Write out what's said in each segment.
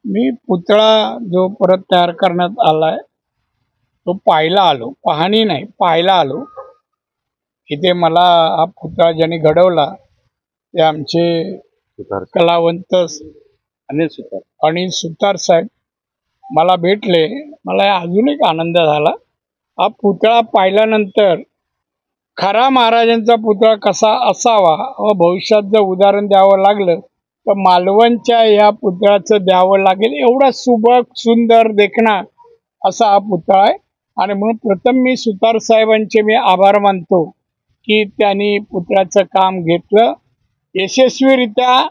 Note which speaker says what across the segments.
Speaker 1: मी पुतळा जो परत तयार करण्यात आलाय तो पाहायला आलो, पाहणी नाही पाहायला आलो. इथे मला हा पुतळा ज्यांनी घडवला ते आमचे कलावंत अनिल सुतार साहेब मला भेटले. मला अजून एक आनंद झाला. हा पुतळा पाहिल्यानंतर खरा महाराजांचा पुतळा कसा असावा व भविष्यात जर उदाहरण द्यावं लागलं तर मालवणच्या या पुतळ्याचं द्यावं लागेल. एवढा सुबक सुंदर देखणा असा हा पुतळा आहे. आणि म्हणून प्रथम मी सुतार साहेबांचे मी आभार मानतो की त्यांनी पुतळ्याचं काम घेतलं, यशस्वीरित्या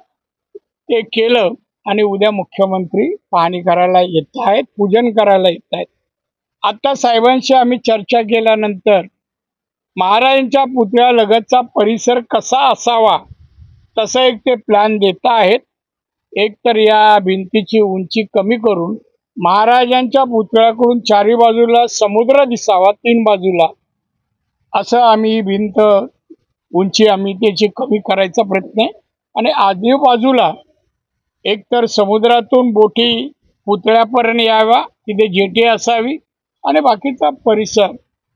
Speaker 1: ते केलं आणि उद्या मुख्यमंत्री पाहणी करायला येत आहेत, पूजन करायला येत आहेत. आता साहेबांशी आम्ही चर्चा केल्यानंतर महाराजांच्या पुतळ्यालगतचा परिसर कसा असावा तसं एक ते प्लॅन देत आहेत. एक तर या भिंतीची उंची कमी करून महाराजांच्या पुतळ्याकडून चारी बाजूला समुद्र दिसावा, 3 बाजूला असं आम्ही भिंत उंची आम्ही त्याची कमी करायचा प्रयत्न आहे. आणि आजूबाजूला एक तर समुद्रातून बोटी पुतळ्यापर्यंत याव्या, तिथे जेटी असावी आणि बाकीचा परिसर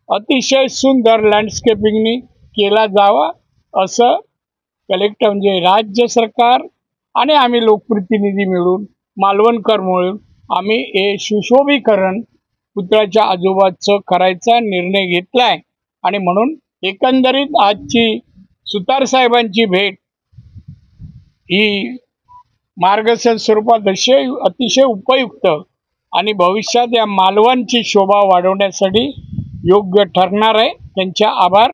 Speaker 1: अतिशय सुंदर लँडस्केपिंगनी केला जावा असं कलेक्टर म्हणजे राज्य सरकार आणि आम्ही लोकप्रतिनिधी मिळून मालवणकर मिळून आम्ही हे सुशोभीकरण पुतळ्याच्या आजूबाजूचं करायचा निर्णय घेतलाय. आणि म्हणून एकंदरीत आजची सुतार साहेबांची भेट ही मार्गदर्शन स्वरूपात अतिशय उपयुक्त आणि भविष्यात या मालवणची शोभा वाढवण्यासाठी योग्य ठरणार आहे. त्यांचे आभार.